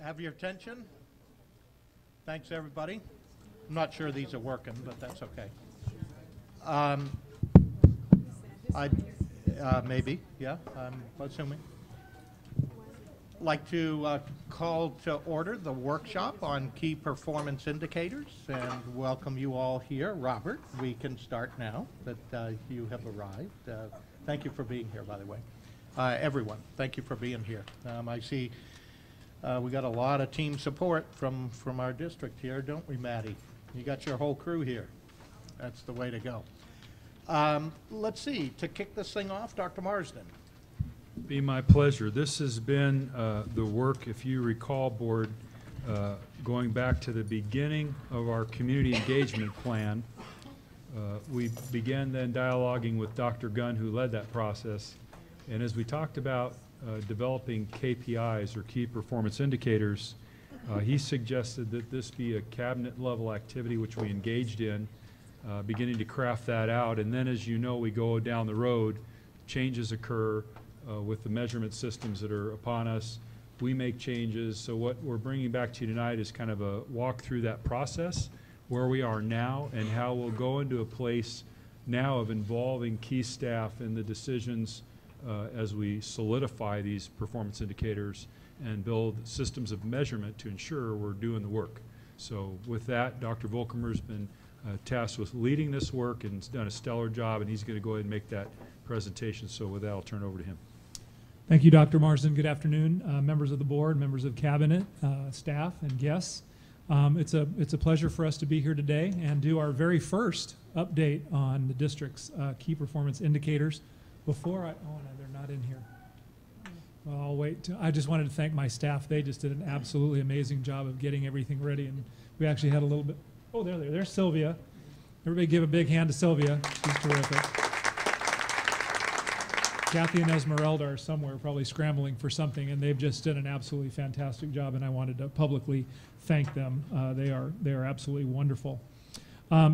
have your attention? Thanks, everybody. I'm not sure these are working, but that's okay. Maybe, yeah, I'm assuming. Like to call to order the workshop on key performance indicators and welcome you all here. Robert, we can start now that you have arrived. Thank you for being here, by the way. Everyone, thank you for being here. I see we got a lot of team support from our district here, don't we, Maddie? You got your whole crew here. That's the way to go. Let's see, to kick this thing off, Dr. Marsden. Be my pleasure. This has been the work, if you recall, Board, going back to the beginning of our community engagement plan. We began then dialoguing with Dr. Gunn, who led that process. And as we talked about developing KPIs, or key performance indicators, he suggested that this be a cabinet level activity, which we engaged in, beginning to craft that out. And then, as you know, we go down the road, changes occur with the measurement systems that are upon us. We make changes. So what we're bringing back to you tonight is kind of a walk through that process, where we are now, and how we'll go into a place now of involving key staff in the decisions as we solidify these performance indicators and build systems of measurement to ensure we're doing the work. So with that, Dr. Volkemer's been tasked with leading this work and has done a stellar job, and he's going to go ahead and make that presentation. So with that, I'll turn it over to him. Thank you, Dr. Marsden. Good afternoon, members of the board, members of cabinet, staff, and guests. It's a pleasure for us to be here today and do our very first update on the district's key performance indicators. Before oh no, they're not in here. Well, I'll wait. I just wanted to thank my staff. They just did an absolutely amazing job of getting everything ready, and we actually had a little bit. Oh, there's Sylvia. Everybody give a big hand to Sylvia. She's terrific. Kathy and Esmeralda are somewhere probably scrambling for something, and they've just done an absolutely fantastic job, and I wanted to publicly thank them. They are absolutely wonderful.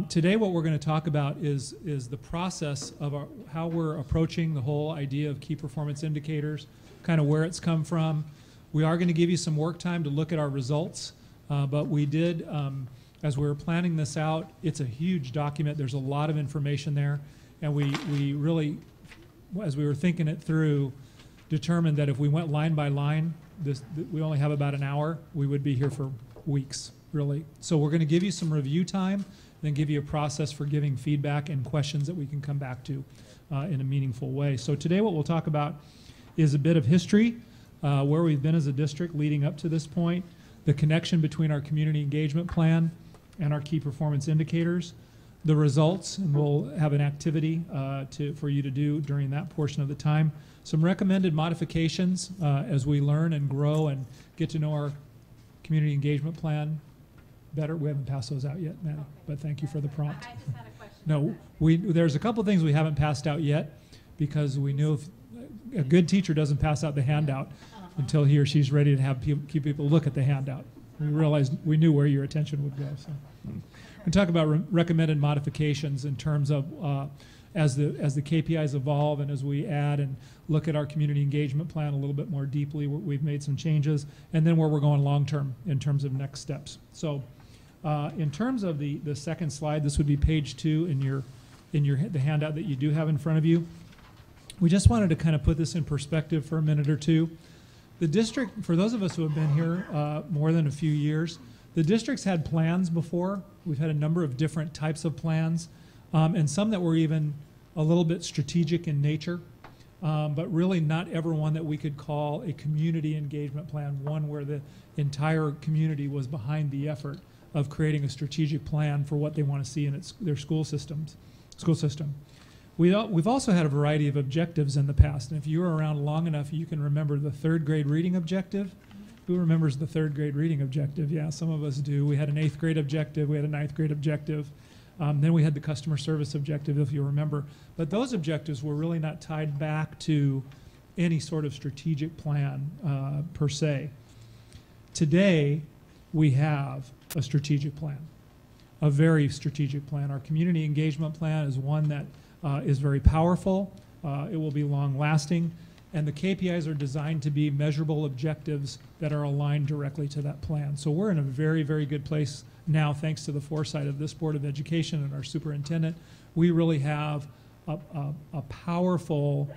Today what we're going to talk about is the process of how we're approaching the whole idea of key performance indicators, kind of where it's come from. We are going to give you some work time to look at our results, but we did, as we were planning this out, it's a huge document. There's a lot of information there, and we really, as we were thinking it through, determined that if we went line by line, we only have about an hour, we would be here for weeks, really. So we're going to give you some review time, then give you a process for giving feedback and questions that we can come back to in a meaningful way. So today what we'll talk about is a bit of history, where we've been as a district leading up to this point, the connection between our community engagement plan and our key performance indicators, the results, and we'll have an activity for you to do during that portion of the time, some recommended modifications as we learn and grow and get to know our community engagement plan better. We haven't passed those out yet, Maddie, but thank you for the prompt. I just had a question. No, there's a couple things we haven't passed out yet because we knew if a good teacher doesn't pass out the handout until he or she's ready to have keep people look at the handout. We knew where your attention would go. So we're going to talk about recommended modifications in terms of as the KPIs evolve and as we add and look at our community engagement plan a little bit more deeply. We've made some changes, and then where we're going long term in terms of next steps. So in terms of the second slide, this would be page 2 in the handout that you do have in front of you. We just wanted to kind of put this in perspective for a minute or two. The district, for those of us who have been here more than a few years, the district's had plans before. We've had a number of different types of plans, and some that were even a little bit strategic in nature, but really not ever one that we could call a community engagement plan, one where the entire community was behind the effort of creating a strategic plan for what they want to see in their school system. We've also had a variety of objectives in the past, and if you were around long enough, you can remember the 3rd grade reading objective. Who remembers the 3rd grade reading objective? Yeah, some of us do. We had an 8th grade objective. We had a 9th grade objective. Then we had the customer service objective, if you remember. But those objectives were really not tied back to any sort of strategic plan per se. Today, we have a strategic plan, a very strategic plan. Our community engagement plan is one that is very powerful. It will be long-lasting, And the KPIs are designed to be measurable objectives that are aligned directly to that plan. So we're in a very, very good place now, thanks to the foresight of this Board of Education and our superintendent. We really have a powerful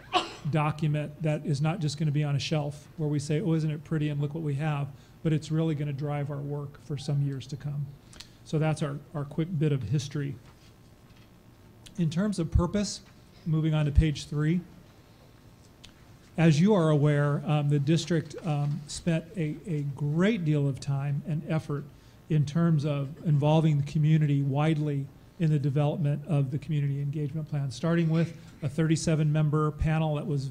document that is not just going to be on a shelf where we say, oh, isn't it pretty, and look what we have, but it's really going to drive our work for some years to come. So that's our quick bit of history. In terms of purpose, moving on to page 3, as you are aware, the district spent a great deal of time and effort in terms of involving the community widely in the development of the community engagement plan, starting with a 37-member panel that was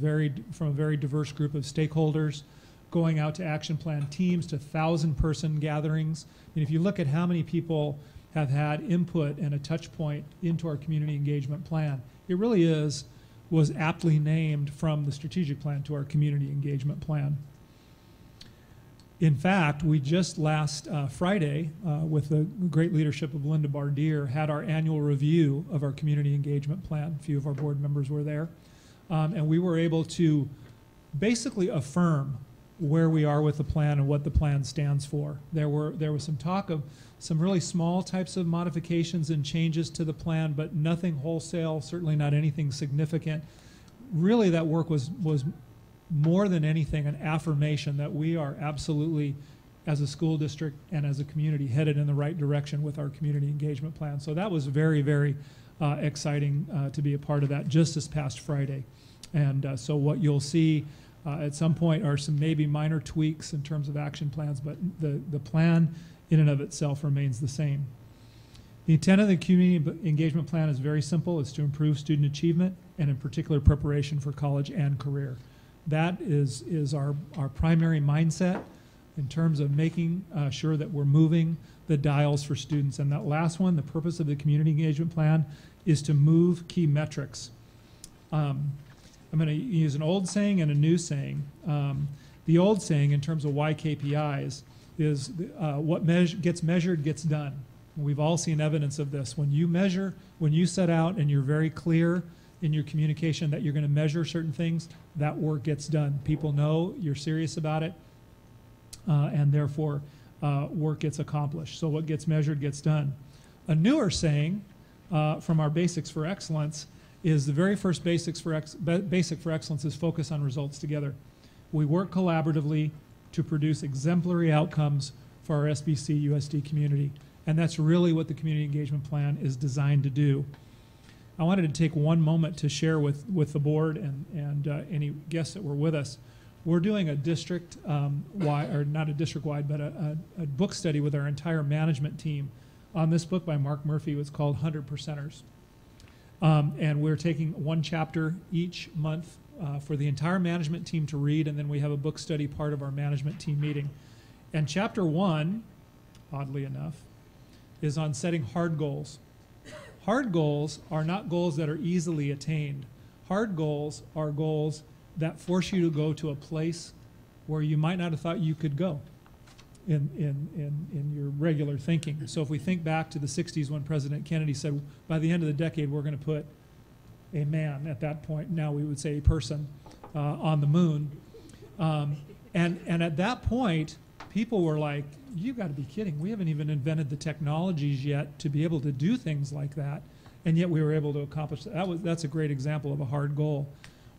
from a very diverse group of stakeholders, going out to action plan teams, to 1,000-person gatherings. And if you look at how many people have had input and a touch point into our community engagement plan, it really was aptly named from the strategic plan to our community engagement plan. In fact, we just last Friday, with the great leadership of Linda Bardier, had our annual review of our community engagement plan. A few of our board members were there. And we were able to basically affirm where we are with the plan and what the plan stands for. There was some talk of some really small types of modifications and changes to the plan, but nothing wholesale, certainly not anything significant. Really, that work was more than anything an affirmation that we are absolutely, as a school district and as a community, headed in the right direction with our community engagement plan. So that was very, very exciting to be a part of that just this past Friday. And so what you'll see at some point are some maybe minor tweaks in terms of action plans, but the plan in and of itself remains the same. The intent of the community engagement plan is very simple. It's to improve student achievement and in particular preparation for college and career. That is our primary mindset in terms of making sure that we're moving the dials for students. And that last one, the purpose of the community engagement plan, is to move key metrics. I'm going to use an old saying and a new saying. The old saying in terms of why KPIs is what gets measured gets done. And we've all seen evidence of this. When you measure, when you set out and you're very clear in your communication that you're going to measure certain things, that work gets done. People know you're serious about it, and therefore work gets accomplished. So what gets measured gets done. A newer saying from our Basics for Excellence is the very first basic for excellence is focus on results together. We work collaboratively to produce exemplary outcomes for our SBC USD community. And that's really what the community engagement plan is designed to do. I wanted to take one moment to share with the board and any guests that were with us. We're doing a district-wide, or not a district-wide, but a book study with our entire management team on this book by Mark Murphy. It's called 100 Percenters. And we're taking one chapter each month for the entire management team to read, and then we have a book study part of our management team meeting. And chapter 1, oddly enough, is on setting hard goals. Hard goals are not goals that are easily attained. Hard goals are goals that force you to go to a place where you might not have thought you could go in your regular thinking. So if we think back to the 60s when President Kennedy said, by the end of the decade, we're going to put a man, at that point, now we would say a person, on the moon. And at that point, people were like, you got to be kidding. We haven't even invented the technologies yet to be able to do things like that. And yet we were able to accomplish that. That's a great example of a hard goal.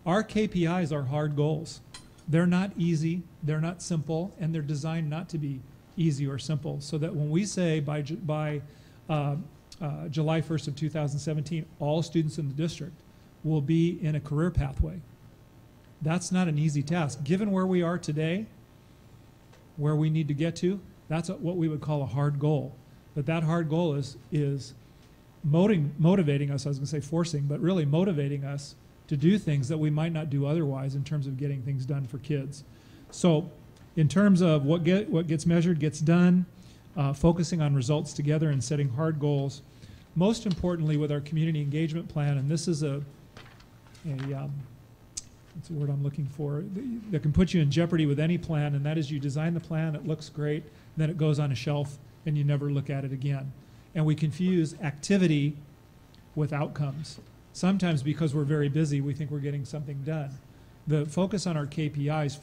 Our KPIs are hard goals. They're not easy, they're not simple, and they're designed not to be easy or simple. So that when we say by July 1st of 2017, all students in the district will be in a career pathway, that's not an easy task. Given where we are today, where we need to get to, that's what we would call a hard goal. But that hard goal is motivating us, I was going to say forcing, but really motivating us to do things that we might not do otherwise in terms of getting things done for kids. So in terms of what gets measured gets done, focusing on results together and setting hard goals. Most importantly with our community engagement plan, and this is what's the word I'm looking for, that can put you in jeopardy with any plan, and that is you design the plan, it looks great, then it goes on a shelf and you never look at it again. And we confuse activity with outcomes. Sometimes because we're very busy, we think we're getting something done. The focus on our KPIs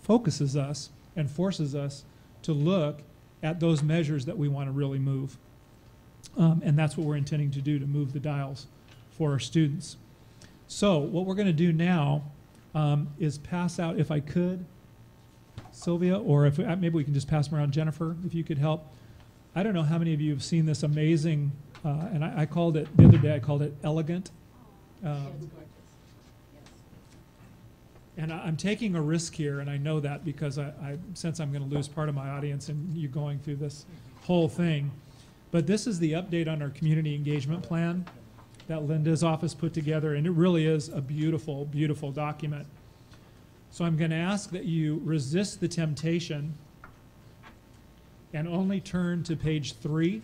focuses us and forces us to look at those measures that we want to really move. And that's what we're intending to do, to move the dials for our students. So what we're going to do now is pass out, if I could, Sylvia, or if maybe we can just pass them around. Jennifer, if you could help. I don't know how many of you have seen this amazing, and I called it, the other day I called it elegant. And I'm taking a risk here, and I know that because I sense I'm going to lose part of my audience and you going through this whole thing. But this is the update on our community engagement plan that Linda's office put together, and it really is a beautiful, beautiful document. So I'm going to ask that you resist the temptation and only turn to page 3.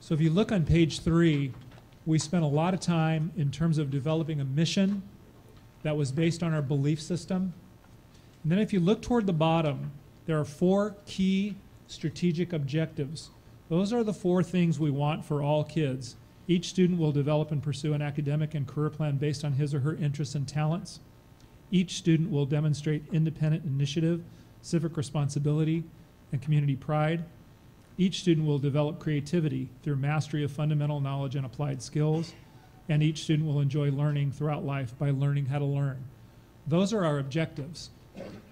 So if you look on page 3, we spent a lot of time in terms of developing a mission that was based on our belief system. And then if you look toward the bottom, there are 4 key strategic objectives. Those are the 4 things we want for all kids. Each student will develop and pursue an academic and career plan based on his or her interests and talents. Each student will demonstrate independent initiative, civic responsibility, and community pride. Each student will develop creativity through mastery of fundamental knowledge and applied skills. And each student will enjoy learning throughout life by learning how to learn. Those are our objectives.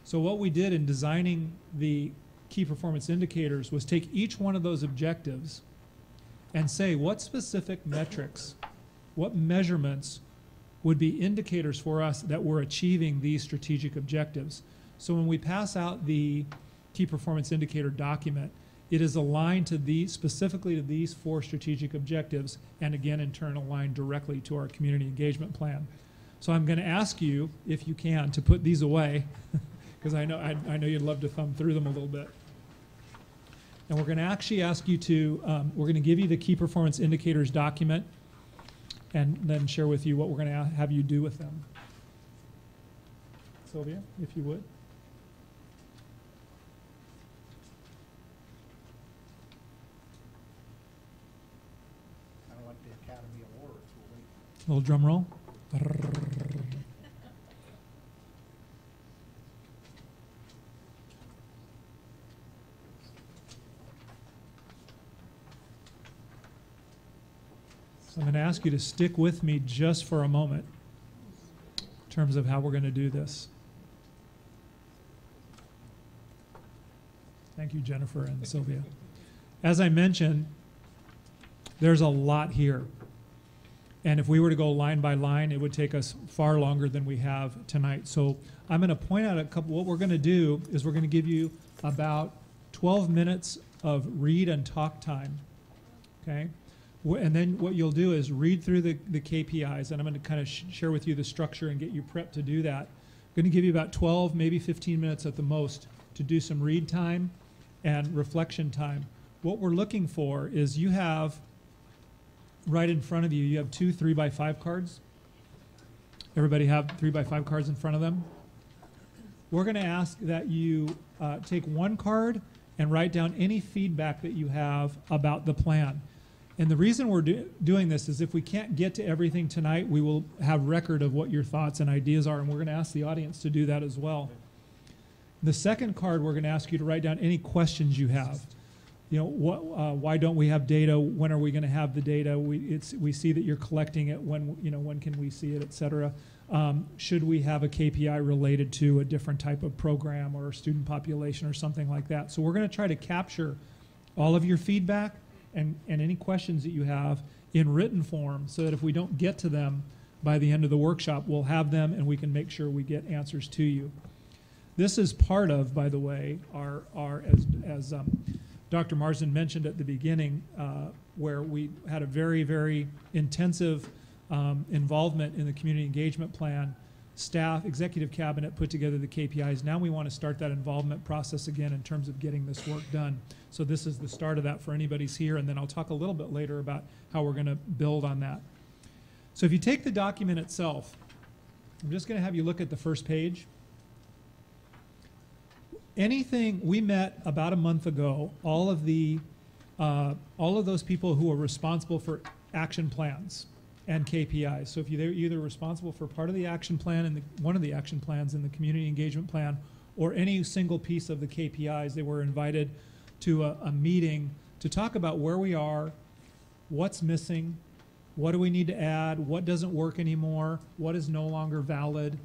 So what we did in designing the key performance indicators was take each one of those objectives and say what specific metrics, what measurements would be indicators for us that we're achieving these strategic objectives. So when we pass out the key performance indicator document, it is aligned to these, specifically to these 4 strategic objectives, and again, in turn, aligned directly to our community engagement plan. So I'm going to ask you, if you can, to put these away, because I know you'd love to thumb through them a little bit. And we're going to actually ask you to, we're going to give you the key performance indicators document, and then share with you what we're going to have you do with them. Sylvia, if you would. Little drum roll. So I'm going to ask you to stick with me just for a moment in terms of how we're going to do this. Thank you, Jennifer and Sylvia. As I mentioned, there's a lot here. And if we were to go line by line, it would take us far longer than we have tonight. So I'm going to point out a couple. What we're going to do is we're going to give you about 12 minutes of read and talk time. Okay? And then what you'll do is read through the KPIs, and I'm going to kind of share with you the structure and get you prepped to do that. I'm going to give you about 12, maybe 15 minutes at the most to do some read time and reflection time. What we're looking for is you have right in front of you, you have 2 3x5 cards. Everybody have 3x5 cards in front of them. We're going to ask that you take one card and write down any feedback that you have about the plan. And the reason we're doing this is if we can't get to everything tonight, we will have record of what your thoughts and ideas are, and we're going to ask the audience to do that as well. The second card, we're going to ask you to write down any questions you have. You know, why don't we have data? When are we going to have the data? We see that you're collecting it. When can we see it, et cetera? Should we have a KPI related to a different type of program or student population or something like that? So we're going to try to capture all of your feedback and any questions that you have in written form so that if we don't get to them by the end of the workshop, we'll have them and we can make sure we get answers to you. This is part of, by the way, as Dr. Marsden mentioned at the beginning, where we had a very, very intensive involvement in the community engagement plan. Staff, executive cabinet put together the KPIs. Now we want to start that involvement process again in terms of getting this work done. So this is the start of that for anybody's here, and then I'll talk a little bit later about how we're going to build on that. So if you take the document itself, I'm just going to have you look at the first page. anything, we met about a month ago, all of those people who are responsible for action plans and KPIs. So if you're either responsible for part of the action plan and one of the action plans in the community engagement plan, or any single piece of the KPIs, they were invited to a meeting to talk about where we are, what's missing, what do we need to add, what doesn't work anymore, what is no longer valid,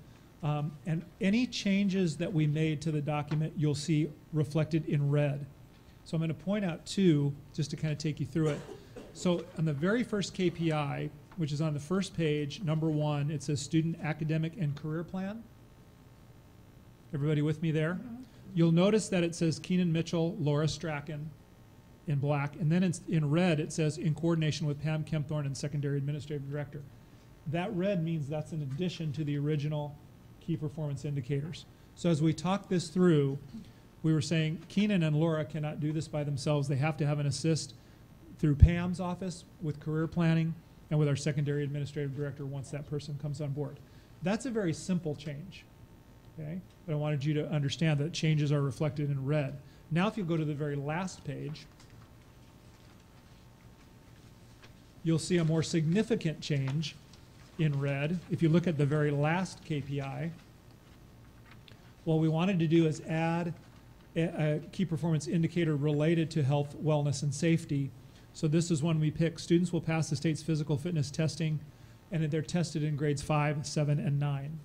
and any changes that we made to the document you'll see reflected in red. So I'm going to point out two, just to kind of take you through it. So on the very first KPI, which is on the first page, number 1, it says Student Academic and Career Plan. Everybody with me there? You'll notice that it says Keenan Mitchell, Laura Strachan in black, and then in red it says in coordination with Pam Kempthorne and Secondary Administrative Director. That red means that's in addition to the original key performance indicators. So as we talked this through, we were saying Keenan and Laura cannot do this by themselves. They have to have an assist through Pam's office with career planning and with our Secondary Administrative Director once that person comes on board. That's a very simple change, okay? But I wanted you to understand that changes are reflected in red. Now if you go to the very last page, you'll see a more significant change in red. If you look at the very last KPI, what we wanted to do is add a key performance indicator related to health, wellness, and safety. So this is one we pick. Students will pass the state's physical fitness testing, and they're tested in grades 5, 7, and 9.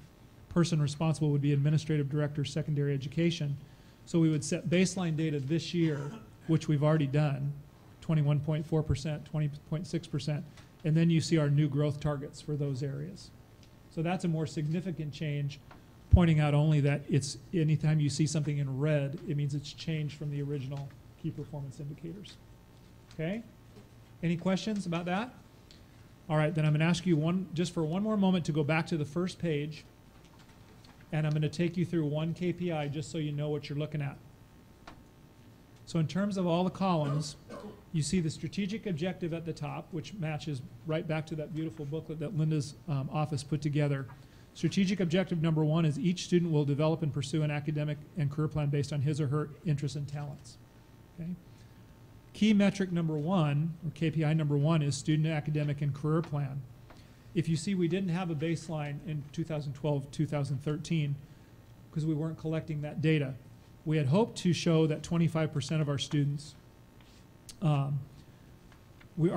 Person responsible would be Administrative Director, Secondary Education. So we would set baseline data this year, which we've already done, 21.4%, 20.6%, and then you see our new growth targets for those areas. So that's a more significant change, pointing out only that it's anytime you see something in red, it means it's changed from the original key performance indicators. Okay? Any questions about that? All right, then I'm going to ask you just for one more moment to go back to the first page, and I'm going to take you through one KPI just so you know what you're looking at. So in terms of all the columns, you see the strategic objective at the top, which matches right back to that beautiful booklet that Linda's office put together. Strategic objective number 1 is each student will develop and pursue an academic and career plan based on his or her interests and talents. Okay? Key metric number 1, or KPI number 1, is student academic and career plan. If you see, we didn't have a baseline in 2012, 2013 because we weren't collecting that data. We had hoped to show that 25% of our students, our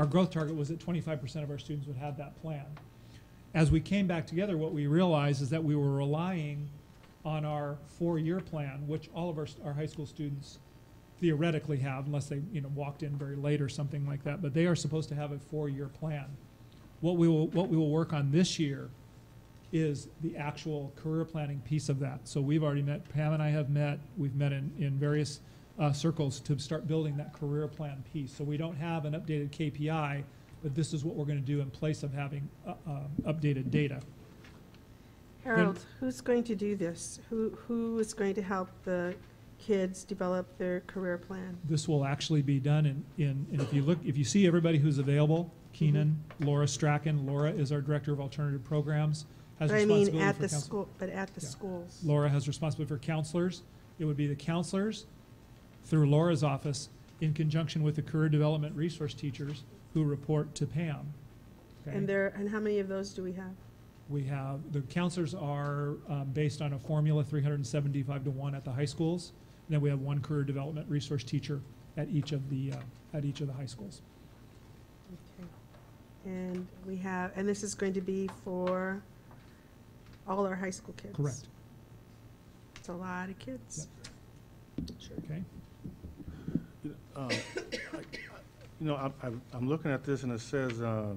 growth target was that 25% of our students would have that plan. As we came back together, what we realized is that we were relying on our 4-year plan, which all of our high school students theoretically have, unless they walked in very late or something like that, but they are supposed to have a 4-year plan. What we will work on this year is the actual career planning piece of that. So we've already met, Pam and I have met, we've met in various circles to start building that career plan piece. So we don't have an updated KPI, but this is what we're going to do in place of having updated data. Harold, who's going to do this? Who is going to help the kids develop their career plan? This will actually be done and if you see everybody who's available, Keenan, Laura Strachan. Laura is our Director of Alternative Programs. Has responsibility at for the school, but at the schools. Laura has responsibility for counselors. It would be the counselors through Laura's office in conjunction with the career development resource teachers who report to Pam. Okay? And how many of those do we have? We have, the counselors are based on a formula 375 to 1 at the high schools. And then we have one career development resource teacher at each of the high schools. Okay. And we have, and this is going to be for all our high school kids? Correct. It's a lot of kids. Yep. Sure. Okay. I'm looking at this and it says the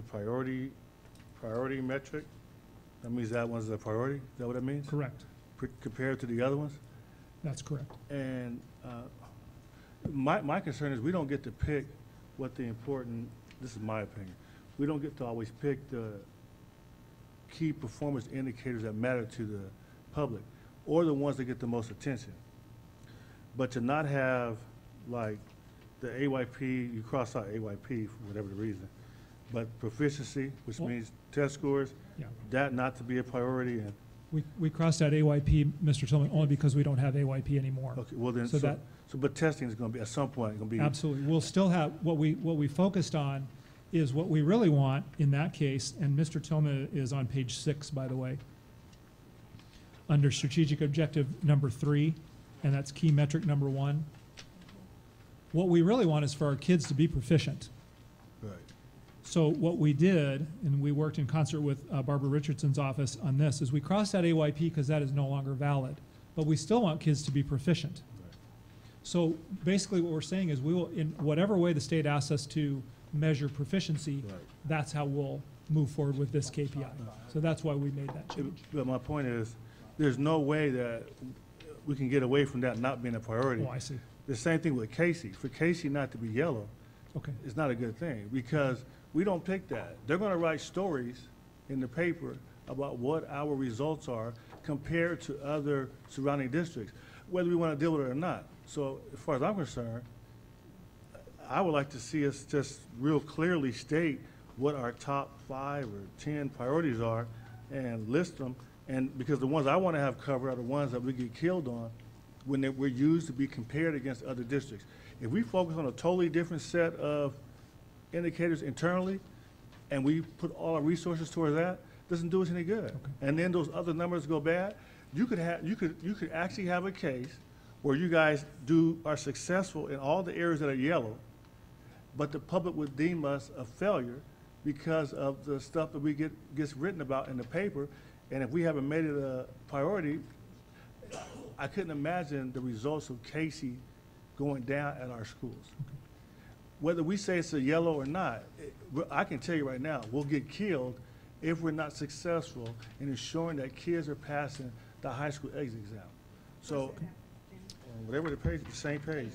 priority metric. That means that one's a priority. Is that what that means? Correct. Compared to the other ones? That's correct. And my concern is we don't get to pick what the important, this is my opinion, we don't get to always pick the key performance indicators that matter to the public or the ones that get the most attention. But to not have like the AYP, you cross out AYP for whatever the reason, but proficiency, which means test scores, Yeah. that not to be a priority. And We crossed out AYP, Mr. Tillman, only because we don't have AYP anymore. Okay, well then, So that- but testing is gonna be, at some point, gonna be. Absolutely. We'll still have, what we focused on is what we really want in that case, and Mr. Tillman is on page 6, by the way, under strategic objective number 3, and that's key metric number 1. What we really want is for our kids to be proficient. Right. So what we did, and we worked in concert with Barbara Richardson's office on this, is we crossed out AYP because that is no longer valid, but we still want kids to be proficient. Right. So basically what we're saying is we will, in whatever way the state asks us to measure proficiency, Right. that's how we'll move forward with this KPI. So that's why we made that change. But my point is, there's no way that we can get away from that not being a priority. Oh, I see. The same thing with Casey. For Casey not to be yellow, Okay. it's not a good thing, because we don't pick that. They're gonna write stories in the paper about what our results are compared to other surrounding districts, whether we wanna deal with it or not. So as far as I'm concerned, I would like to see us just real clearly state what our top 5 or 10 priorities are and list them. And because the ones I wanna have covered are the ones that we get killed on when we're used to be compared against other districts. If we focus on a totally different set of indicators internally, and we put all our resources towards that, doesn't do us any good. And then those other numbers go bad, you could actually have a case where you guys are successful in all the areas that are yellow, but the public would deem us a failure because of the stuff that gets written about in the paper. And if we haven't made it a priority, I couldn't imagine the results of Casey going down at our schools. Whether we say it's a yellow or not, I can tell you right now, we'll get killed if we're not successful in ensuring that kids are passing the high school exit exam. So, whatever the page, the same page.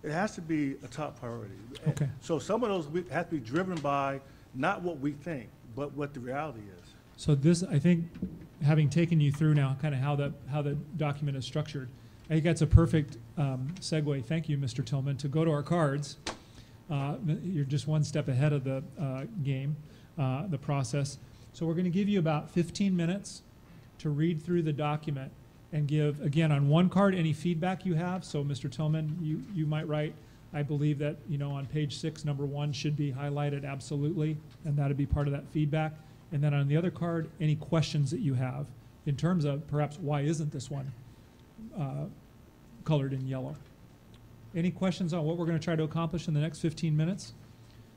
It has to be a top priority. Okay. So some of those have to be driven by not what we think, but what the reality is. So this, I think, having taken you through now kind of how the document is structured, I think that's a perfect segue, thank you, Mr. Tillman, to go to our cards. You're just one step ahead of the game, the process. So we're going to give you about 15 minutes to read through the document and give, again, on one card, any feedback you have. So Mr. Tillman, you might write, I believe that, on page 6, number 1 should be highlighted absolutely, and that'd be part of that feedback. And then on the other card, any questions that you have in terms of perhaps why isn't this one colored in yellow? Any questions on what we're going to try to accomplish in the next 15 minutes?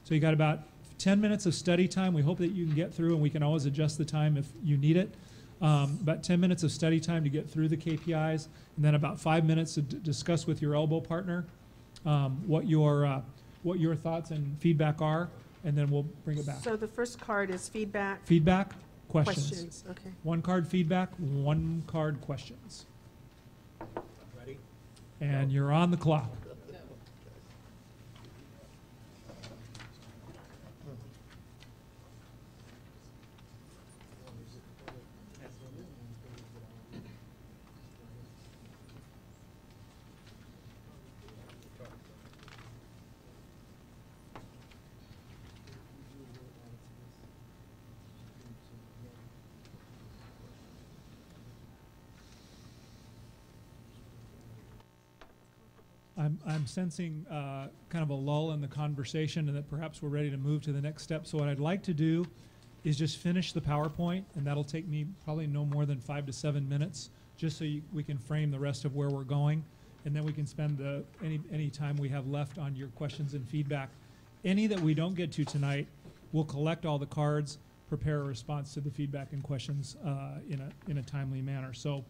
So you got about 10 minutes of study time. We hope that you can get through, and we can always adjust the time if you need it. About 10 minutes of study time to get through the KPIs, and then about 5 minutes to discuss with your elbow partner what your thoughts and feedback are, and then we'll bring it back. So the first card is feedback, Feedback, questions. questions, okay. One card feedback, one card questions. Ready? And you're on the clock. I'm sensing kind of a lull in the conversation, and that perhaps we're ready to move to the next step. So what I'd like to do is just finish the PowerPoint, and that'll take me probably no more than 5 to 7 minutes, just so we can frame the rest of where we're going, and then we can spend any time we have left on your questions and feedback. Any that we don't get to tonight, we'll collect all the cards, prepare a response to the feedback and questions in a timely manner. So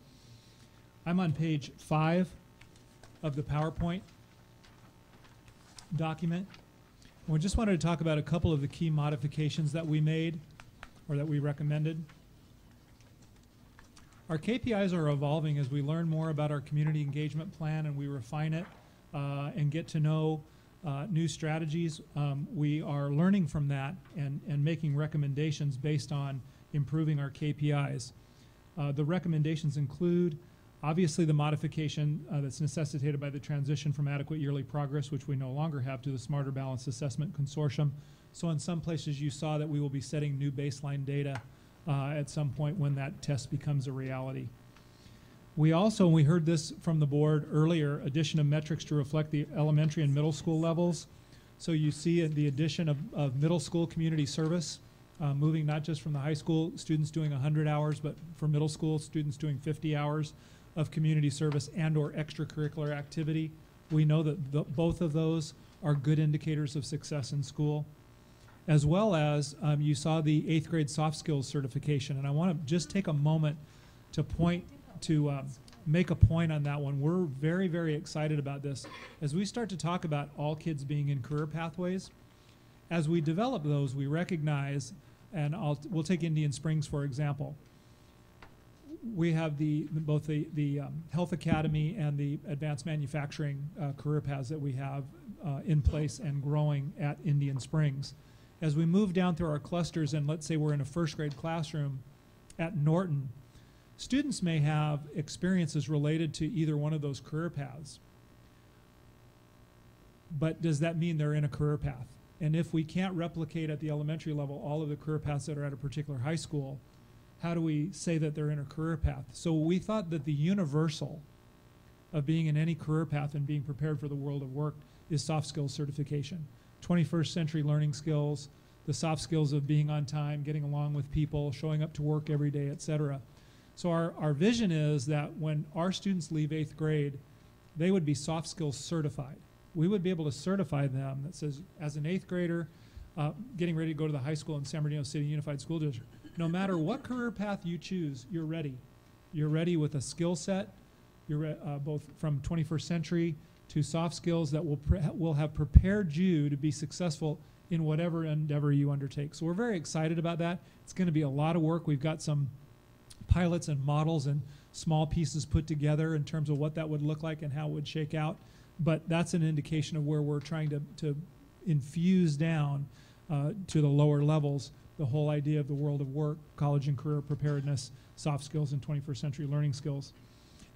I'm on page 5 of the PowerPoint document. We just wanted to talk about a couple of the key modifications that we made or that we recommended. Our KPIs are evolving as we learn more about our community engagement plan and we refine it and get to know new strategies. We are learning from that and making recommendations based on improving our KPIs. The recommendations include obviously the modification that's necessitated by the transition from adequate yearly progress, which we no longer have, to the Smarter Balanced Assessment Consortium. So in some places you saw that we will be setting new baseline data at some point when that test becomes a reality. We also, and we heard this from the board earlier, addition of metrics to reflect the elementary and middle school levels. So you see the addition of middle school community service, moving not just from the high school students doing 100 hours, but for middle school students doing 50 hours of community service and or extracurricular activity. We know that both of those are good indicators of success in school. As well as you saw the 8th grade soft skills certification. And I want to just take a moment to make a point on that one. We're very, very excited about this. As we start to talk about all kids being in career pathways, as we develop those, we recognize, and we'll take Indian Springs for example. We have both the Health Academy and the Advanced Manufacturing career paths that we have in place and growing at Indian Springs. As we move down through our clusters, and let's say we're in a 1st grade classroom at Norton, students may have experiences related to either one of those career paths. But does that mean they're in a career path? And if we can't replicate at the elementary level all of the career paths that are at a particular high school, how do we say that they're in a career path? So we thought that the universal of being in any career path and being prepared for the world of work is soft skills certification. 21st century learning skills, the soft skills of being on time, getting along with people, showing up to work every day, etc. So our vision is that when our students leave 8th grade, they would be soft skills certified. We would be able to certify them that says, as an 8th grader, getting ready to go to the high school in San Bernardino City Unified School District, no matter what career path you choose, you're ready. You're ready with a skill set, you're both from 21st century to soft skills that will have prepared you to be successful in whatever endeavor you undertake. So we're very excited about that. It's going to be a lot of work. We've got some pilots and models and small pieces put together in terms of what that would look like and how it would shake out. But that's an indication of where we're trying to infuse down to the lower levels the whole idea of the world of work, college and career preparedness, soft skills, and 21st century learning skills.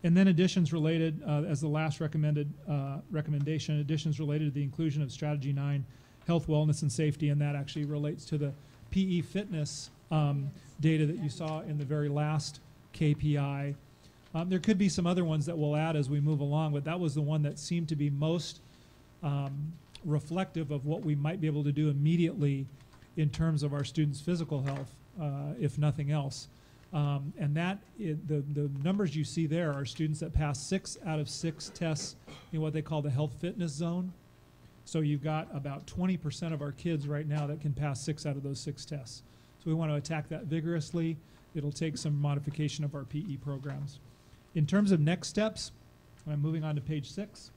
And then additions related, as the last recommendation, additions related to the inclusion of Strategy 9, health, wellness, and safety, and that actually relates to the PE fitness data that you saw in the very last KPI. There could be some other ones that we'll add as we move along, but that was the one that seemed to be most reflective of what we might be able to do immediately in terms of our students' physical health, if nothing else. And the numbers you see there are students that pass 6 out of 6 tests in what they call the health fitness zone. So you've got about 20% of our kids right now that can pass 6 out of those 6 tests. So we want to attack that vigorously. It'll take some modification of our PE programs. In terms of next steps, I'm moving on to page 6.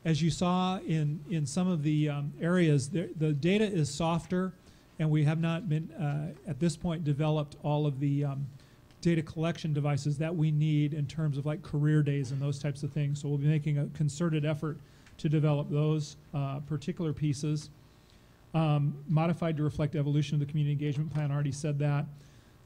As you saw in some of the areas, the data is softer, and we have not been, at this point, developed all of the data collection devices that we need in terms of like career days and those types of things. So we'll be making a concerted effort to develop those particular pieces. Modified to reflect evolution of the community engagement plan, I already said that.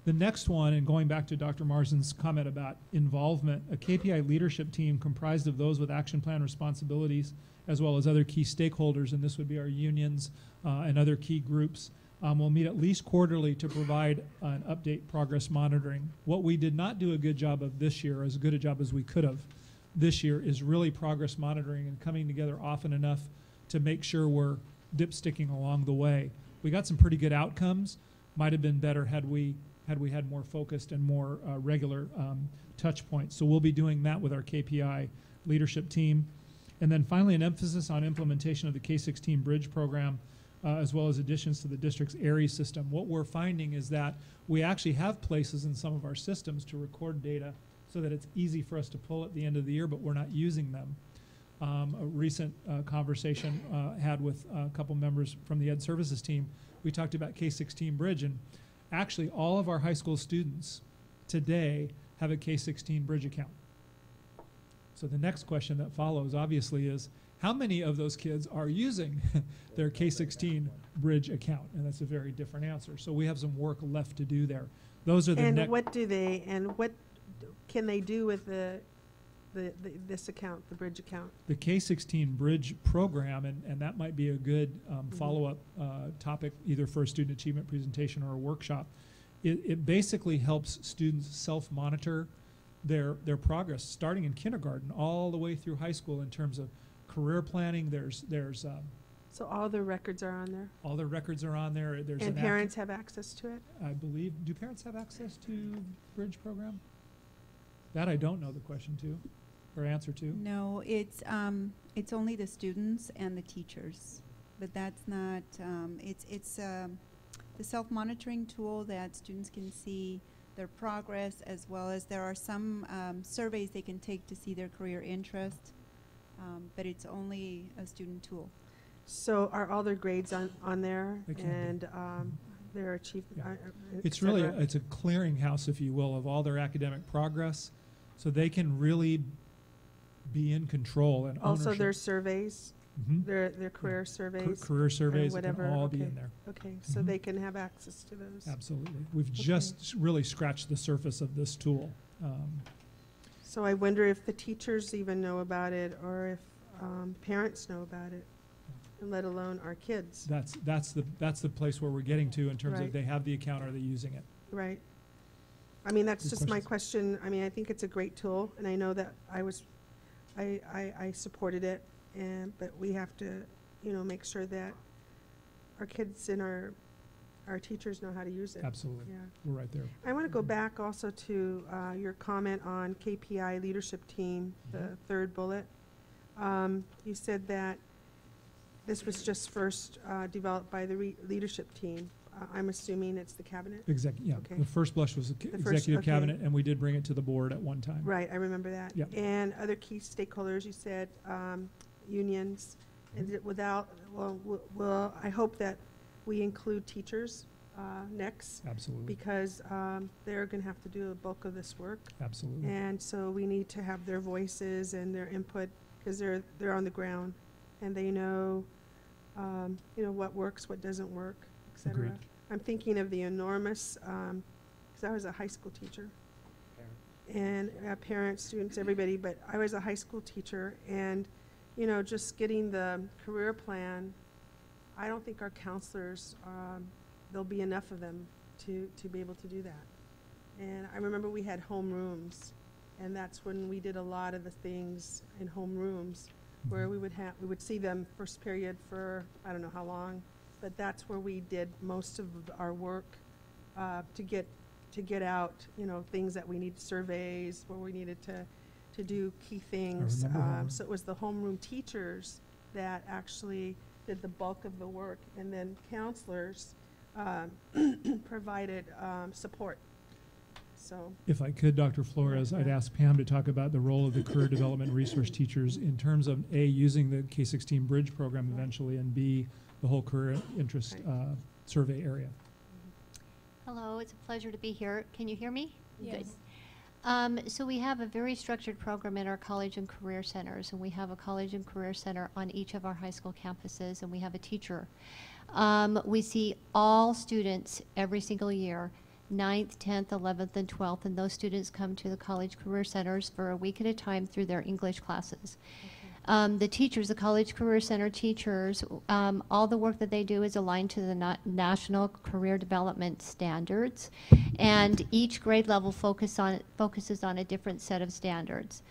The next one, and going back to Dr. Marzin's comment about involvement, a KPI leadership team comprised of those with action plan responsibilities as well as other key stakeholders, and this would be our unions and other key groups, will meet at least quarterly to provide an update progress monitoring. What we did not do a good job of this year, as good a job as we could have this year, is really progress monitoring and coming together often enough to make sure we're dipsticking along the way. We got some pretty good outcomes. Might have been better had we had more focused and more regular touch points. So we'll be doing that with our KPI leadership team. And then finally, an emphasis on implementation of the K-16 Bridge program, as well as additions to the district's ARIES system. What we're finding is that we actually have places in some of our systems to record data so that it's easy for us to pull at the end of the year, but we're not using them. A recent conversation had with a couple members from the Ed Services team, we talked about K-16 Bridge, and actually all of our high school students today have a K-16 Bridge account. So the next question that follows obviously is, how many of those kids are using their K-16 Bridge account? And that's a very different answer. So we have some work left to do there. Those are the And what can they do with the this account, the bridge account? The K-16 Bridge program, and that might be a good follow-up topic either for a student achievement presentation or a workshop. It basically helps students self-monitor their progress, starting in kindergarten all the way through high school in terms of career planning. There's So all the records are on there? all the records are on there. There's And parents have access to it? I believe, do parents have access to Bridge program? That I don't know the question to, or answer to. No, it's only the students and the teachers, but that's not, it's the self-monitoring tool that students can see their progress, as well as there are some surveys they can take to see their career interest, but it's only a student tool. So are all their grades on there They can be. and their achievement? Yeah. It's really, it's a clearinghouse, if you will, of all their academic progress, so they can really be in control and ownership. Also their surveys, Mhm. their career surveys? Career surveys, it can whatever, all be okay. in there. Okay, so Mhm. they can have access to those? Absolutely. We've Okay. just really scratched the surface of this tool. So I wonder if the teachers even know about it, or if parents know about it, and let alone our kids, That's the place where we're getting to in terms of Right. they have the account, are they using it? right? I mean, that's Good just my questions. question. I mean, I think it's a great tool, and I know that I supported it, but we have to, make sure that our kids and our teachers know how to use it. Absolutely. Yeah. We're right there. I want to go back also to your comment on KPI leadership team, the third bullet. You said that this was just first developed by the leadership team. I'm assuming it's the cabinet? Yeah. Okay. The first blush was the The first- executive okay. cabinet, and we did bring it to the board at one time. Right, I remember that. Yep. And other key stakeholders, you said unions. And well, I hope that we include teachers next, Absolutely. because they're going to have to do a bulk of this work. Absolutely. And so we need to have their voices and their input, because they're on the ground, and they know, what works, what doesn't work, et cetera. Agreed. I'm thinking of the enormous, because I was a high school teacher. And parents, students, everybody, but I was a high school teacher, and, just getting the career plan, I don't think our counselors, there'll be enough of them to be able to do that. And I remember we had home rooms, and that's when we did a lot of the things in home rooms, where we would see them first period for, I don't know how long, but that's where we did most of our work to get out, things that we need, surveys, where we needed to do key things. remember homeroom. So it was the homeroom teachers that actually did the bulk of the work, and then counselors provided support. So, If I could, Dr. Flores, I'd Yeah. ask Pam to talk about the role of the career development resource teachers in terms of A, using the K-16 Bridge program eventually, and B, the whole career interest Right. survey area. Hello, it's a pleasure to be here. Can you hear me? Yes. Good. So we have a very structured program in our college and career centers, and we have a college and career center on each of our high school campuses, and we have a teacher. We see all students every single year, 9th, 10th, 11th, and 12th, and those students come to the college career centers for a week at a time through their English classes. The teachers, the College Career Center teachers, all the work that they do is aligned to the National Career Development Standards, and each grade level focuses on a different set of standards.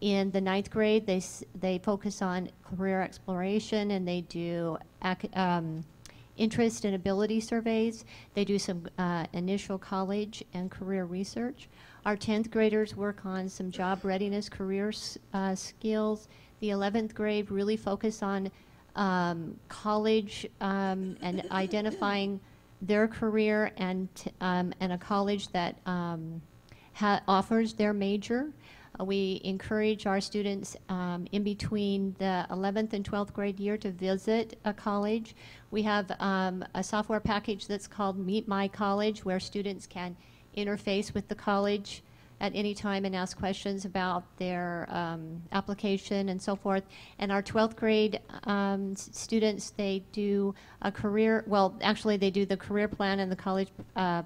In the 9th grade, they focus on career exploration, and they do interest and ability surveys. They do some initial college and career research. Our 10th graders work on some job readiness, career skills. The 11th grade really focus on college and identifying their career and a college that offers their major. We encourage our students in between the 11th and 12th grade year to visit a college. We have a software package that's called Meet My College, where students can interface with the college at any time and ask questions about their application and so forth. And our 12th grade students, they do a career, well, actually they do the career plan and the college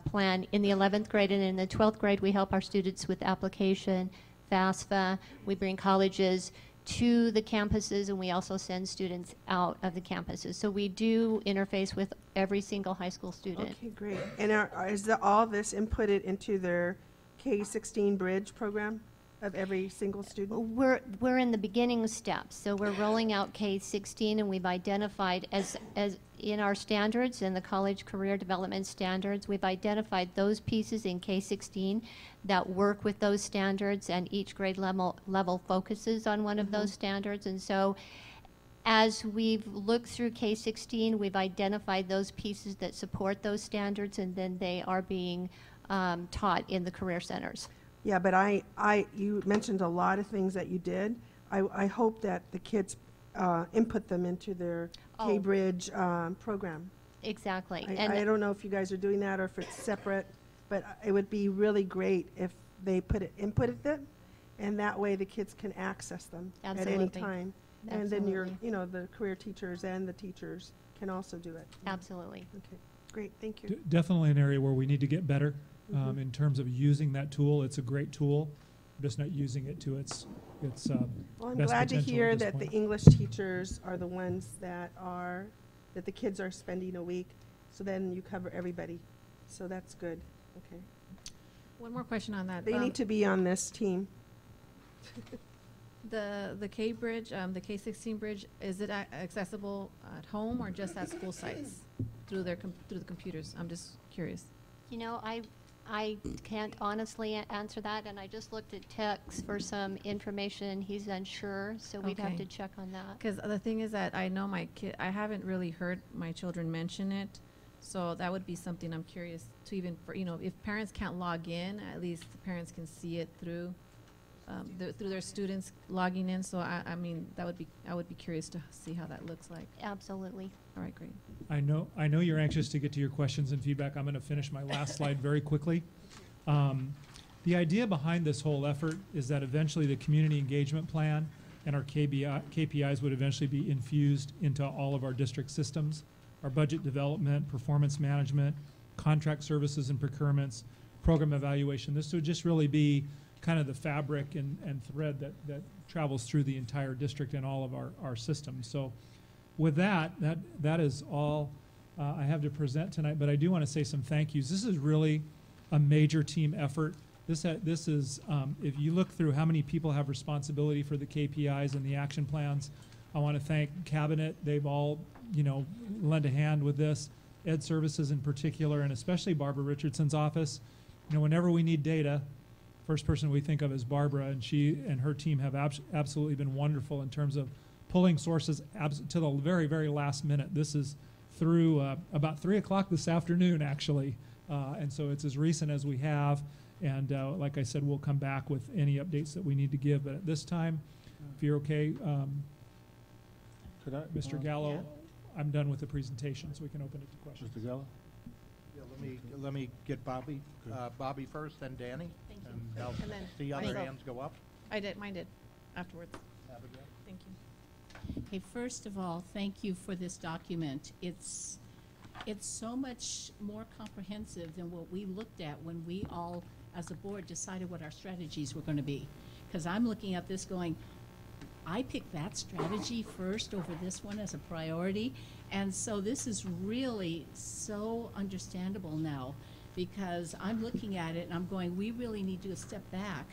plan in the 11th grade, and in the 12th grade we help our students with application, FAFSA. We bring colleges to the campuses, and we also send students out of the campuses. So we do interface with every single high school student. Okay, great. And is all this inputted into their K-16 bridge program of every single student? We're in the beginning steps, so we're rolling out K-16, and we've identified as in our standards and the college career development standards, we've identified those pieces in K-16 that work with those standards, and each grade level focuses on one of those standards. And so as we've looked through K-16, we've identified those pieces that support those standards, and then they are being taught in the career centers. Yeah, but you mentioned a lot of things that you did. I hope that the kids input them into their K-Bridge program. Exactly. I don't know if you guys are doing that or if it's separate, but it would be really great if they inputted them, and that way the kids can access them at any Absolutely. time. And then the career teachers and the teachers can also do it. Absolutely. Okay, great, thank you. Definitely an area where we need to get better in terms of using that tool. It's a great tool, just not using it to its Well, I'm best glad to potential at hear this that the point. English teachers are the ones that the kids are spending a week, so then you cover everybody. So that's good, okay. One more question on that. They need to be on this team. The K bridge, the K-16 bridge, is it accessible at home or just at school sites through the computers? I'm just curious. You know, I can't honestly answer that, and I just looked at Tex for some information. He's unsure, so we'd have Okay. to check on that. Because the thing is that I know I haven't really heard my children mention it, so that would be something I'm curious to even, if parents can't log in, at least the parents can see it through their students logging in. So I mean, I would be curious to see how that looks like. Absolutely. All right, great. I know you're anxious to get to your questions and feedback. I'm going to finish my last slide very quickly. The idea behind this whole effort is that eventually the community engagement plan and our KPIs would eventually be infused into all of our district systems, our budget development, performance management, contract services and procurements, program evaluation. This would just really be kind of the fabric and thread that travels through the entire district and all of our systems. So with that is all I have to present tonight, but I do want to say some thank yous. This is really a major team effort. This is, if you look through how many people have responsibility for the KPIs and the action plans, I want to thank Cabinet. They've all, lent a hand with this. Ed Services in particular, and especially Barbara Richardson's office. Whenever we need data, first person we think of is Barbara, and she and her team have absolutely been wonderful in terms of pulling sources to the very, very last minute. This is through about 3 o'clock this afternoon, actually. And so it's as recent as we have. And like I said, we'll come back with any updates that we need to give. But at this time, if you're okay, Mr. Gallo, I'm done with the presentation, so we can open it to questions. Mr. Gallo? Yeah, let me get Bobby first, then Danny. Thank you. And I'll And then see other myself. hands go up. Mine did afterwards. Abigail? Thank you. Okay, first of all, thank you for this document. It's so much more comprehensive than what we looked at when we all, as a board, decided what our strategies were going to be. Because I'm looking at this going, I picked that strategy first over this one as a priority. And so this is really so understandable now, because I'm looking at it and I'm going, we really need to step back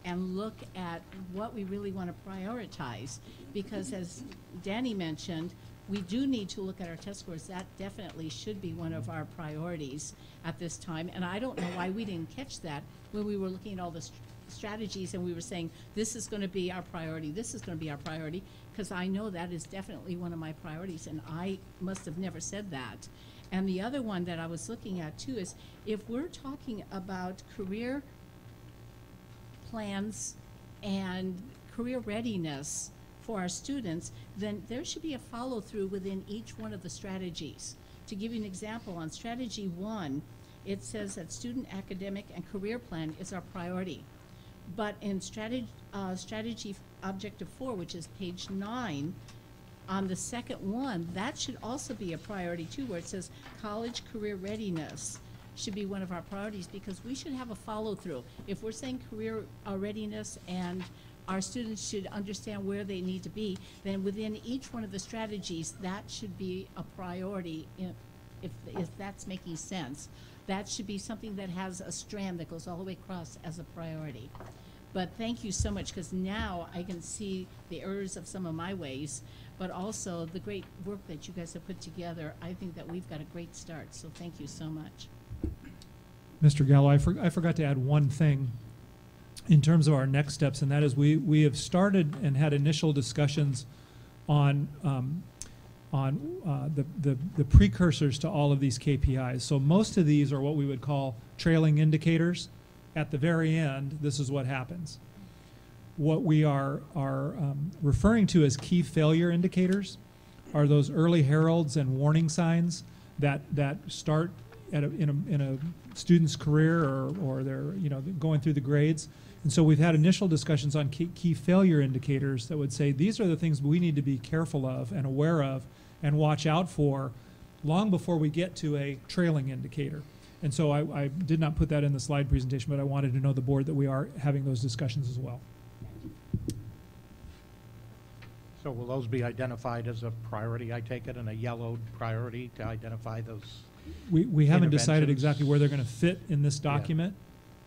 and look at what we really want to prioritize. Because as Danny mentioned, we do need to look at our test scores. That definitely should be one of our priorities at this time. And I don't know why we didn't catch that when we were looking at all the strategies and we were saying, this is going to be our priority, this is going to be our priority, because I know that is definitely one of my priorities, and I must have never said that. And the other one that I was looking at too is, if we're talking about career plans and career readiness for our students, then there should be a follow-through within each one of the strategies. To give you an example, on strategy 1, it says that student academic and career plan is our priority. But in strategy objective 4, which is page 9, on the second one, that should also be a priority too, where it says college career readiness should be one of our priorities, because we should have a follow-through. If we're saying career readiness and our students should understand where they need to be, then within each one of the strategies, that should be a priority, if that's making sense. That should be something that has a strand that goes all the way across as a priority. But thank you so much, because now I can see the errors of some of my ways, but also the great work that you guys have put together. I think that we've got a great start, so thank you so much. Mr. Gallo, I forgot to add one thing in terms of our next steps, and that is we have started and had initial discussions on the precursors to all of these KPIs. So most of these are what we would call trailing indicators. At the very end, this is what happens. What we are referring to as key failure indicators are those early heralds and warning signs that start in a student's career or they're going through the grades. And so we've had initial discussions on key failure indicators that would say these are the things we need to be careful of and aware of and watch out for long before we get to a trailing indicator. And so I did not put that in the slide presentation, but I wanted to know the board that we are having those discussions as well. So will those be identified as a priority, I take it, and a yellowed priority to identify those? We haven't decided Interventions. exactly where they're going to fit in this document,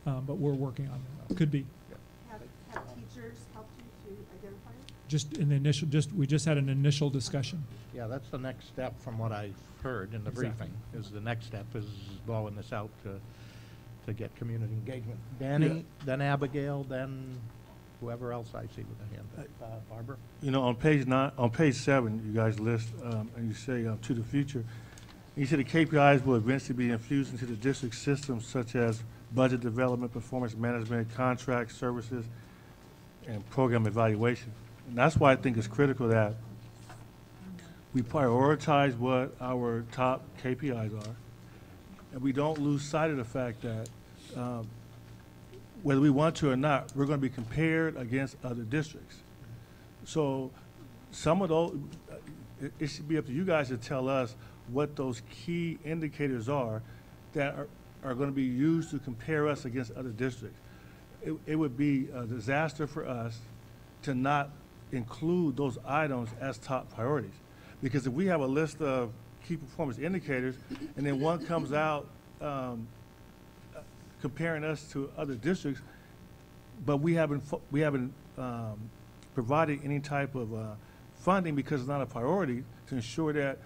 but we're working on it. Could be. Have teachers helped you to identify it? Just in the initial, we just had an initial discussion. Yeah, that's the next step from what I've heard in the Exactly. briefing, is the next step is blowing this out to get community engagement. Danny, then Abigail, then whoever else I see with a hand. Barbara? On page 7, you guys list, and you say to the future, you say the KPIs will eventually be infused into the district systems such as budget development, performance management, contract services, and program evaluation. And that's why I think it's critical that we prioritize what our top KPIs are, and we don't lose sight of the fact that whether we want to or not, we're going to be compared against other districts. So some of those, it should be up to you guys to tell us what those key indicators are that are going to be used to compare us against other districts. It would be a disaster for us to not include those items as top priorities. Because if we have a list of key performance indicators and then one comes out comparing us to other districts, but we haven't provided any type of funding because it's not a priority to ensure that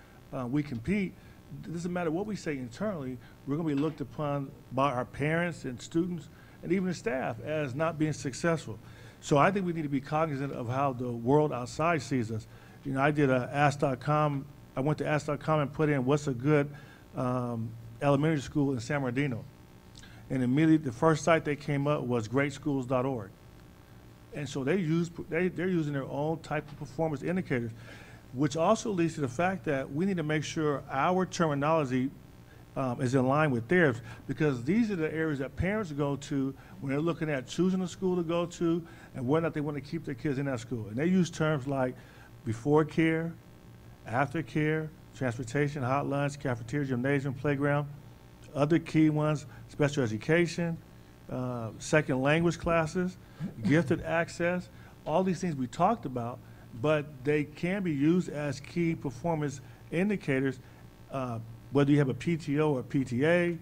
we compete, it doesn't matter what we say internally, we're going to be looked upon by our parents and students and even the staff as not being successful. So I think we need to be cognizant of how the world outside sees us. I did a Ask.com, I went to Ask.com and put in what's a good elementary school in San Bernardino. And immediately the first site that came up was greatschools.org. And so they're using their own type of performance indicators, which also leads to the fact that we need to make sure our terminology is in line with theirs, because these are the areas that parents go to when they're looking at choosing a school to go to and whether or not they want to keep their kids in that school. And they use terms like before care, after care, transportation, hot lunch, cafeteria, gymnasium, playground. Other key ones, special education, second language classes, gifted access, all these things we talked about, but they can be used as key performance indicators, whether you have a PTO or PTA,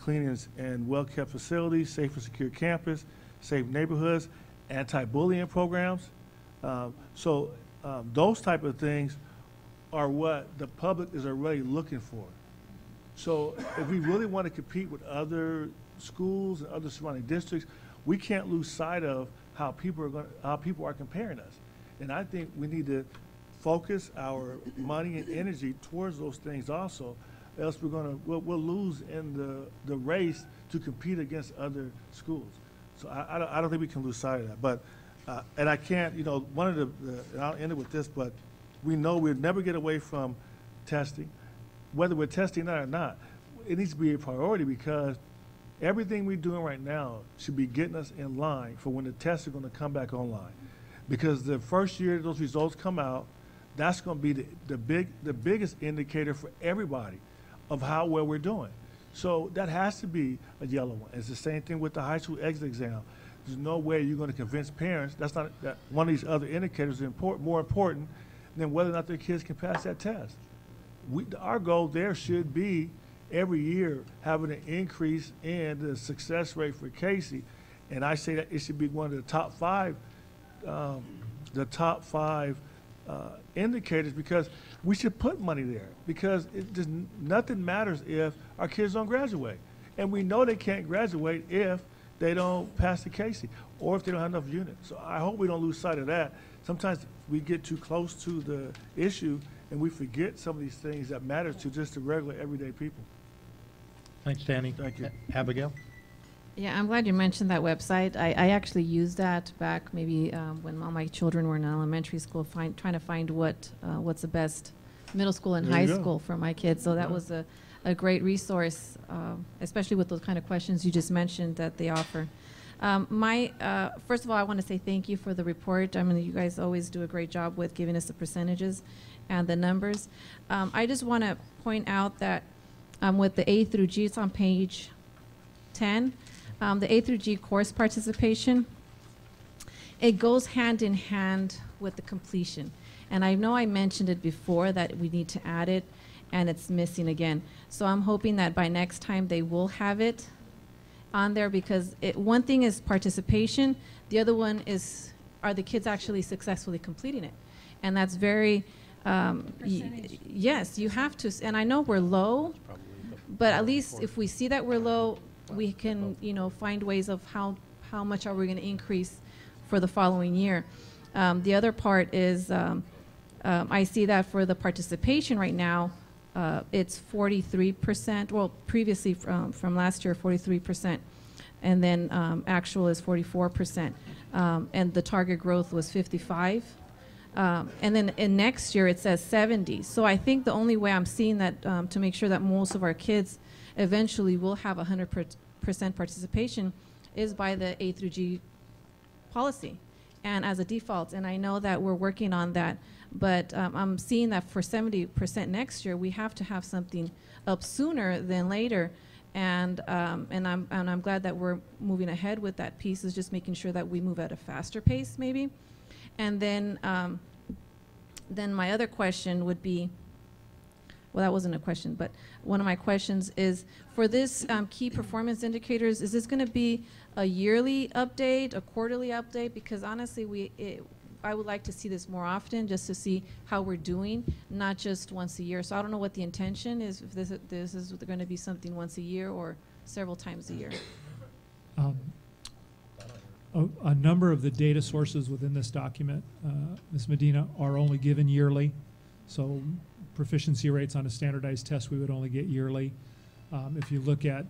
clean and well-kept facilities, safe and secure campus, safe neighborhoods, anti-bullying programs. Those type of things are what the public is already looking for. So if we really want to compete with other schools and other surrounding districts, we can't lose sight of how people are comparing us. And I think we need to focus our money and energy towards those things also, else we'll lose in the race to compete against other schools. So I don't think we can lose sight of that. But and I can't, one of and I'll end it with this, but we know we'll never get away from testing. Whether we're testing that or not, it needs to be a priority, because everything we're doing right now should be getting us in line for when the tests are going to come back online. Because the first year those results come out, that's going to be the biggest indicator for everybody of how well we're doing. So that has to be a yellow one. It's the same thing with the high school exit exam. There's no way you're going to convince parents that's not that one of these other indicators is more important than whether or not their kids can pass that test. Our goal there should be every year having an increase in the success rate for Casey, and I say that it should be one of the top five indicators, because we should put money there, because nothing matters if our kids don't graduate, and we know they can't graduate if they don't pass the Casey or if they don't have enough units. So I hope we don't lose sight of that. Sometimes we get too close to the issue and we forget some of these things that matter to just the regular everyday people. Thanks, Danny. Thank you. Abigail? Yeah, I'm glad you mentioned that website. I actually used that back maybe when all my children were in elementary school, trying to find what's the best middle school and There high you go. school for my kids. So that was a great resource, especially with those kind of questions you just mentioned that they offer. First of all, I want to say thank you for the report. I mean, you guys always do a great job with giving us the percentages and the numbers. I just want to point out that with the A through G, it's on page 10. The A through G course participation, it goes hand in hand with the completion. And I know I mentioned it before that we need to add it, and it's missing again. So I'm hoping that by next time they will have it on there, because one thing is participation, the other one is, are the kids actually successfully completing it? And that's very, yes, you have to, and I know we're low, but at least if we see that we're low, we can, find ways of how much are we going to increase for the following year. The other part is I see that for the participation right now, it's 43%. Well, previously from last year, 43%, and then actual is 44%, and the target growth was 55. And then in next year it says 70. So I think the only way I'm seeing that to make sure that most of our kids eventually will have 100% participation is by the A through G policy and as a default. And I know that we're working on that, but I'm seeing that for 70% next year, we have to have something up sooner than later. And I'm glad that we're moving ahead with that piece, is just making sure that we move at a faster pace maybe. And then my other question would be, well, that wasn't a question, but one of my questions is, for this key performance indicators, is this going to be a yearly update, a quarterly update? Because honestly, I would like to see this more often, just to see how we're doing, not just once a year. So I don't know what the intention is, if this is going to be something once a year or several times a year. A number of the data sources within this document, Ms. Medina, are only given yearly. So proficiency rates on a standardized test we would only get yearly. If you look at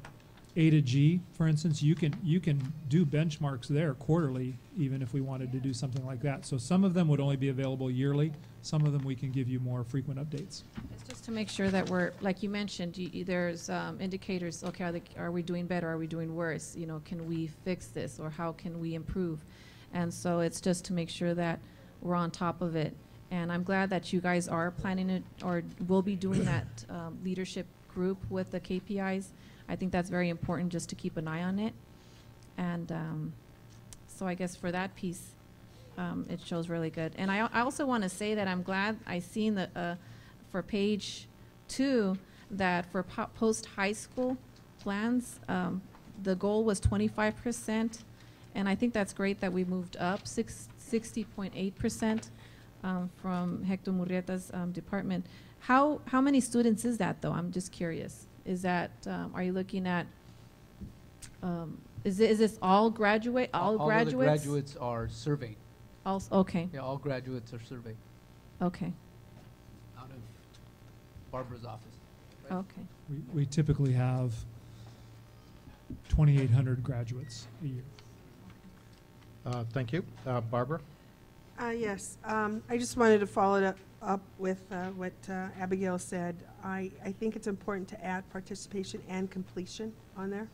A to G, for instance, you can do benchmarks there quarterly, even if we wanted to do something like that. So some of them would only be available yearly. Some of them we can give you more frequent updates. It's just to make sure that we're, like you mentioned, there's indicators. Okay, are we doing better? Are we doing worse? Can we fix this, or how can we improve? And so it's just to make sure that we're on top of it. And I'm glad that you guys are planning it, or will be doing that leadership group with the KPIs. I think that's very important, just to keep an eye on it. And so I guess for that piece, it shows really good. And I also want to say that I'm glad I seen the for page 2 that for post-high school plans, the goal was 25%, and I think that's great that we moved up 60.8% from Hector Murrieta's department. How many students is that, though? I'm just curious. Is that are you looking at? Is this all graduate? All graduates? All of the graduates are surveyed. Okay. Yeah, all graduates are surveyed Okay. out of Barbara's office. Right? Okay. We typically have 2,800 graduates a year. Thank you. Barbara? Yes, I just wanted to follow it up with what Abigail said. I think it's important to add participation and completion on there.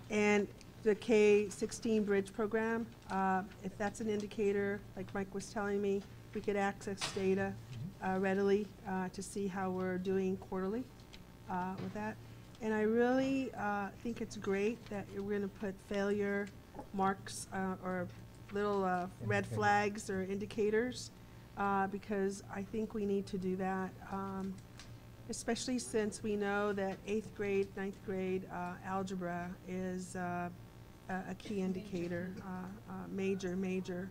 And the K-16 bridge program, if that's an indicator, like Mike was telling me, we could access data readily to see how we're doing quarterly with that. And I really think it's great that we're going to put failure marks or little red flags or indicators because I think we need to do that, especially since we know that 8th grade, 9th grade algebra is a key indicator, major.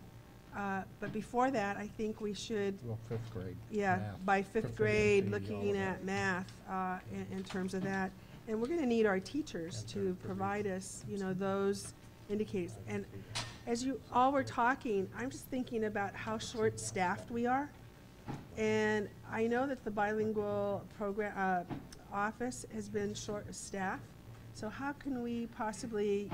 But before that, I think we should, Well, 5th grade. yeah, math, by 5th proficiency, grade, all looking of at that. math in terms of that. And we're going to need our teachers to provide us, you know, those indicators. And as you all were talking, I'm just thinking about how short-staffed we are. And I know that the bilingual program office has been short of staff. So how can we possibly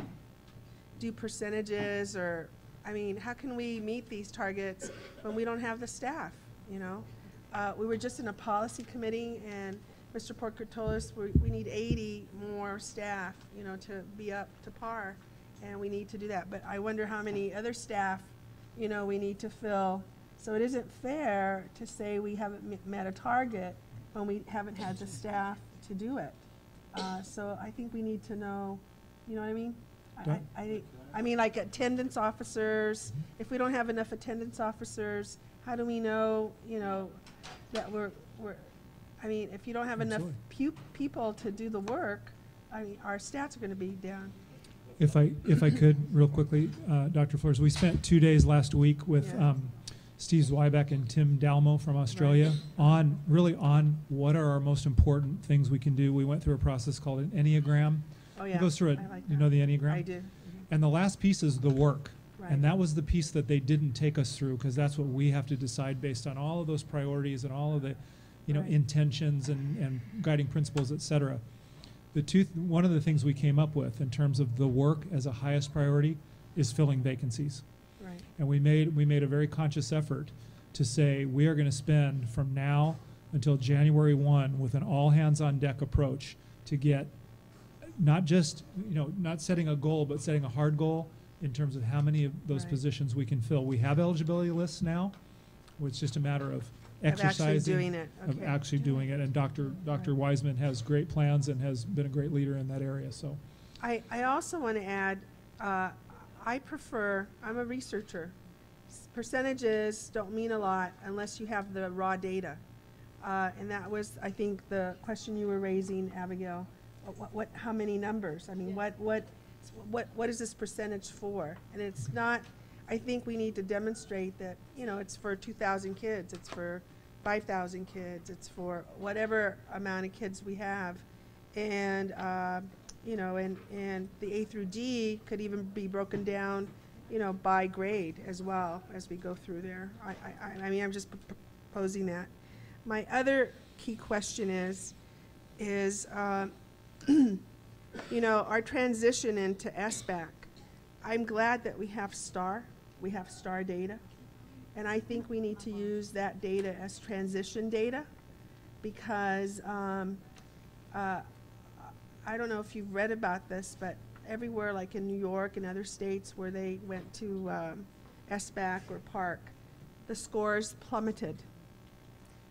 do percentages or, I mean, how can we meet these targets when we don't have the staff, you know? We were just in a policy committee and Mr. Porker told us we need 80 more staff, you know, to be up to par, and we need to do that. But I wonder how many other staff, you know, we need to fill. So it isn't fair to say we haven't met a target when we haven't had the staff to do it. So I think we need to know, you know what I mean? I mean, like attendance officers, if we don't have enough attendance officers, how do we know, you know, that we're I mean, if you don't have enough people to do the work, I mean, our stats are going to be down. If I could, real quickly, Dr. Flores, we spent 2 days last week with Yeah. Steve Zweibeck and Tim Dalmo from Australia on what are our most important things we can do. We went through a process called an Enneagram. Oh, yeah. It goes through it. I like You that. know the Enneagram? I do. And the last piece is the work. Right. And that was the piece that they didn't take us through because that's what we have to decide based on all of those priorities and all of the, you know, Right. intentions and guiding principles, et cetera. One of the things we came up with in terms of the work as a highest priority is filling vacancies. Right. And we made a very conscious effort to say we are going to spend from now until January 1 with an all hands on deck approach to get not just, you know, not setting a goal, but setting a hard goal in terms of how many of those Right. positions we can fill. We have eligibility lists now. It's just a matter of exercising, doing it. of Okay. actually doing it. And Dr. Wiseman has great plans and has been a great leader in that area. So I also want to add, I'm a researcher. Percentages don't mean a lot unless you have the raw data. And that was, I think, the question you were raising, Abigail. How many numbers? I mean, what is this percentage for? And it's not, I think we need to demonstrate that, you know, it's for 2,000 kids, it's for 5,000 kids, it's for whatever amount of kids we have. And, you know, and the A through D could even be broken down, you know, by grade as well as we go through there. I mean, I'm just proposing that. My other key question is, you know, our transition into SBAC. I'm glad that we have STAR data, and I think we need to use that data as transition data because I don't know if you've read about this, but everywhere like in New York and other states where they went to SBAC or PARC, the scores plummeted.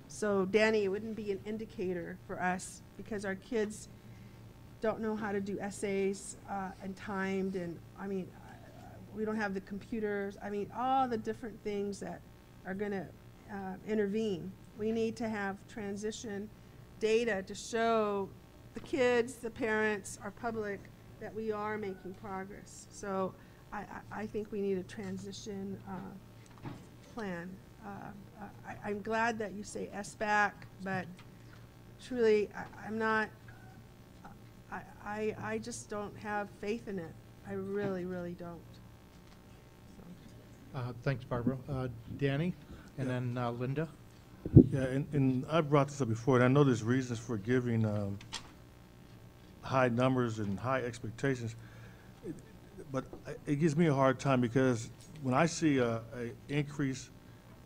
So Danny, it wouldn't be an indicator for us because our kids don't know how to do essays and timed, and I mean, we don't have the computers. I mean, all the different things that are going to intervene. We need to have transition data to show the kids, the parents, our public that we are making progress. So I think we need a transition plan. I'm glad that you say SBAC, but truly, I'm not. I just don't have faith in it. I really, really don't. Thanks, Barbara. Danny, and then Linda. Yeah, and I brought this up before, and I know there's reasons for giving high numbers and high expectations, but it gives me a hard time because when I see a increase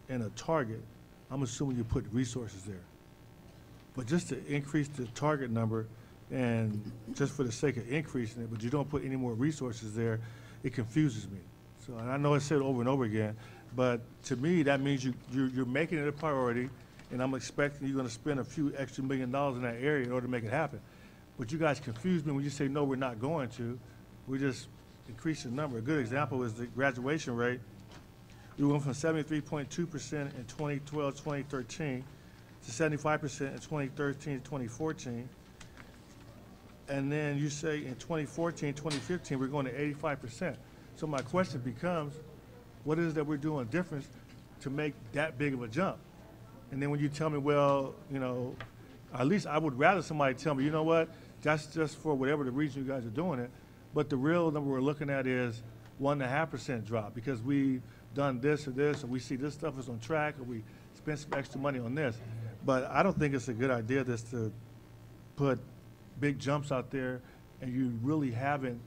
in a target, I'm assuming you put resources there. But just to increase the target number and just for the sake of increasing it, but you don't put any more resources there, it confuses me. So, and I know I said it over and over again, but to me, that means you're making it a priority, and I'm expecting you're going to spend a few extra $1 million in that area in order to make it happen. But you guys confuse me when you say, no, we're not going to. We just increase the number. A good example is the graduation rate. We went from 73.2% in 2012, 2013 to 75% in 2013 to 2014. And then you say in 2014, 2015, we're going to 85%. So my question becomes, what is it that we're doing different to make that big of a jump? And then when you tell me, well, you know, at least I would rather somebody tell me, you know what, that's just for whatever the reason you guys are doing it. But the real number we're looking at is 1.5% drop because we've done this or this, or we see this stuff is on track, or we spent some extra money on this. But I don't think it's a good idea just to put big jumps out there and you really haven't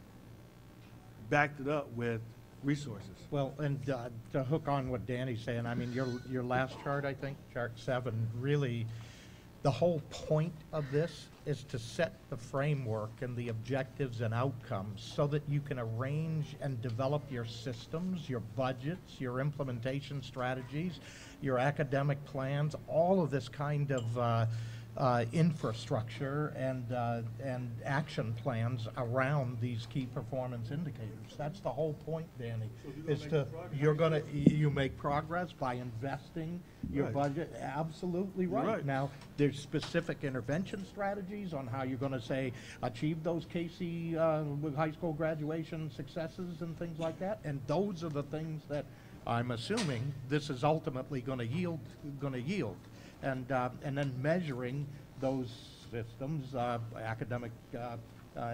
backed it up with resources. Well, and to hook on what Danny's saying, I mean, your last chart, I think, chart 7, really, the whole point of this is to set the framework and the objectives and outcomes so that you can arrange and develop your systems, your budgets, your implementation strategies, your academic plans, all of this kind of infrastructure and action plans around these key performance indicators. That's the whole point, Danny, is to, you make progress by investing your Right. budget. Absolutely right. Right. Now, there's specific intervention strategies on how you're gonna say, achieve those KC with high school graduation successes and things like that. And those are the things that I'm assuming this is ultimately gonna yield. And then measuring those systems, academic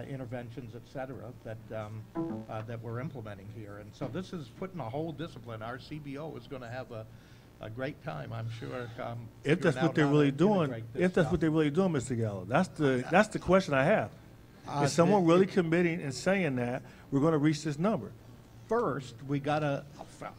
interventions, et cetera, that we're implementing here. And so this is putting a whole discipline. Our CBO is going to have a great time, I'm sure. If that's what they're really doing, Mr. Gallo, that's the question I have. Is someone really committing and saying that we're going to reach this number? First, we gotta,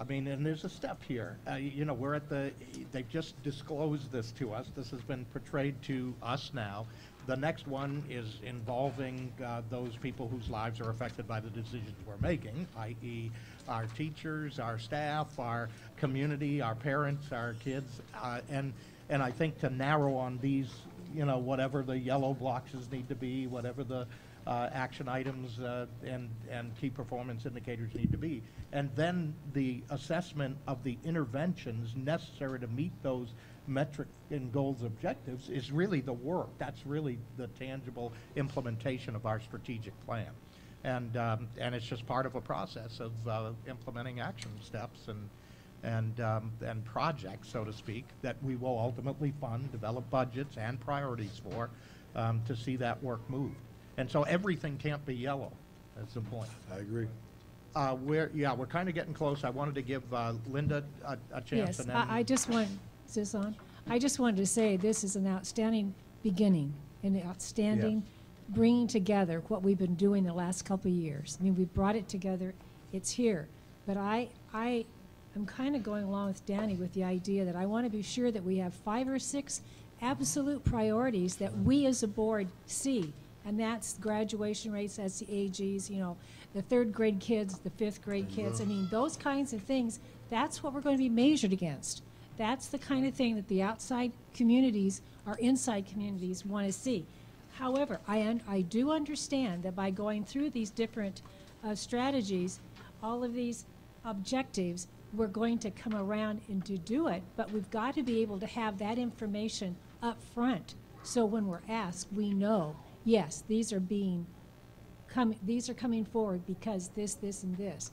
I mean, and there's a step here. You know, we're at they've just disclosed this to us. This has been portrayed to us now. The next one is involving those people whose lives are affected by the decisions we're making, i.e. our teachers, our staff, our community, our parents, our kids. And I think to narrow on these, you know, whatever the yellow boxes need to be, whatever the action items and key performance indicators need to be. And then the assessment of the interventions necessary to meet those metric and goals objectives is really the work. That's really the tangible implementation of our strategic plan. And it's just part of a process of implementing action steps and projects, so to speak, that we will ultimately fund, develop budgets and priorities for to see that work move. And so everything can't be yellow. That's the point. I agree. We're kind of getting close. I wanted to give Linda a chance. Yes, And then I just want, is this on? I just wanted to say this is an outstanding beginning, an outstanding bringing together what we've been doing the last couple of years. I mean, we brought it together. It's here. But I am kind of going along with Danny with the idea that I want to be sure that we have 5 or 6 absolute priorities that we as a board see. And that's graduation rates, that's the AGs, you know, the 3rd grade kids, the 5th grade kids. I mean, those kinds of things, that's what we're going to be measured against. That's the kind of thing that the outside communities, our inside communities, want to see. However, I do understand that by going through these different strategies, all of these objectives, we're going to come around and to do it, but we've got to be able to have that information up front. So when we're asked, we know, yes, these are coming forward because this, and this.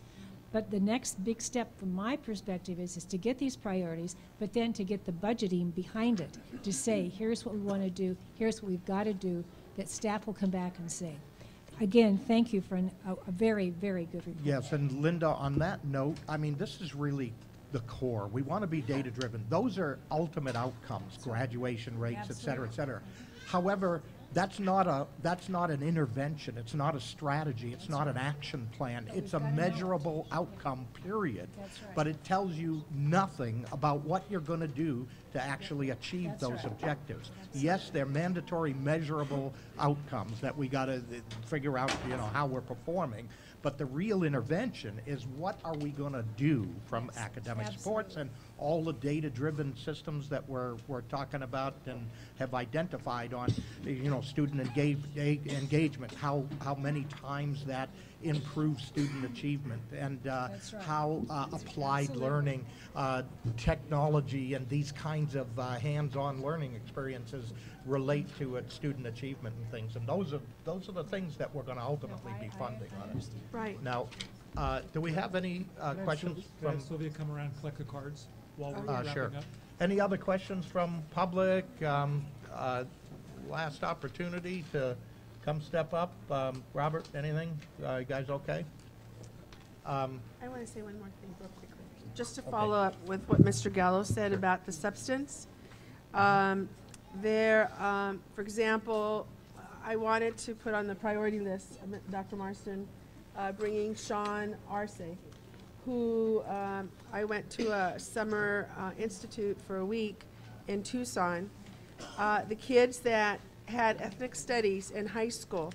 But the next big step from my perspective is to get these priorities, but then to get the budgeting behind it, to say, here's what we want to do, here's what we've got to do, that staff will come back and say. Again, thank you for a very, very good report. yes, and Linda, on that note, I mean, this is really the core. We want to be data-driven. Those are ultimate outcomes, graduation rates, et cetera, et cetera. However, that's not an intervention. It's not a strategy. It's not an action plan. It's a measurable outcome, period. That's right. But it tells you nothing about what you're going to do to actually achieve those objectives. Yes, they're mandatory measurable outcomes that we got to figure out, you know, how we're performing. But the real intervention is what are we going to do from academic supports and all the data-driven systems that we're talking about and have identified on, you know, student engagement, how many times that improves student achievement, and That's right. how applied Absolutely. learning, technology, and these kinds of hands-on learning experiences relate to student achievement and things. And those are the things that we're going to ultimately be funding on it. Right. Now, do we have any questions Can I from? have Sylvia come around and collect the cards while we're Sure. wrapping up? Any other questions from public? Last opportunity to come step up. Robert, anything? You guys okay? I want to say one more thing real quickly, just to follow up with what Mr. Gallo said about the substance. For example, I wanted to put on the priority list, Dr. Marston, bringing Sean Arce, who I went to a summer institute for a week in Tucson. The kids that had ethnic studies in high school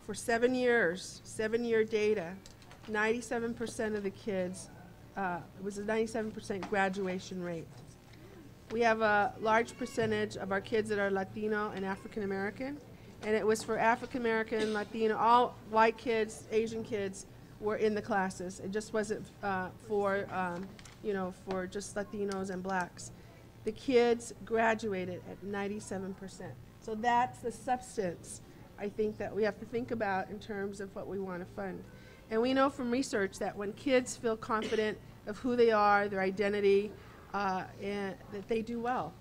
for 7 years, 7-year data, 97% of the kids, it was a 97% graduation rate. We have a large percentage of our kids that are Latino and African American, and it was for African American, Latino, all white kids, Asian kids were in the classes. It just wasn't for just Latinos and blacks. The kids graduated at 97%. So that's the substance, I think, that we have to think about in terms of what we want to fund. And we know from research that when kids feel confident of who they are, their identity, and that they do well.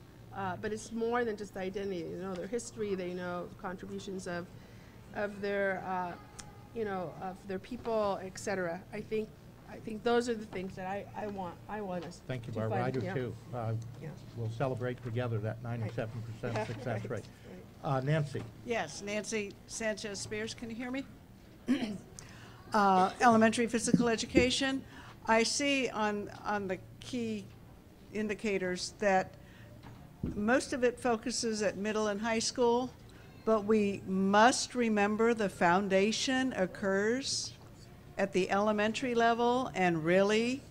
But it's more than just identity. They know their history. They know contributions of their of their people, etc. I think those are the things that I want us. Thank you, to Barbara. I fund. do Yeah. too. Yeah. We'll celebrate together that 97% success rate. Nancy? Yes, Nancy Sanchez Spears, can you hear me? Elementary physical education. I see on the key indicators that most of it focuses at middle and high school, but we must remember the foundation occurs at the elementary level, and really,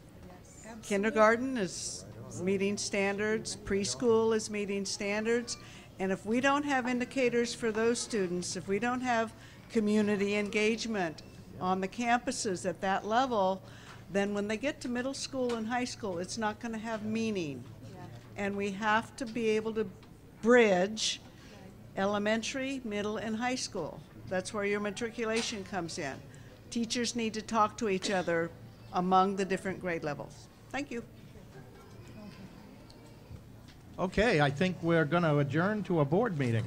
kindergarten is meeting standards, preschool is meeting standards, and if we don't have indicators for those students, if we don't have community engagement on the campuses at that level, then when they get to middle school and high school, it's not going to have meaning. And we have to be able to bridge elementary, middle, and high school. That's where your matriculation comes in. Teachers need to talk to each other among the different grade levels. Thank you. Okay, I think we're going to adjourn to a board meeting.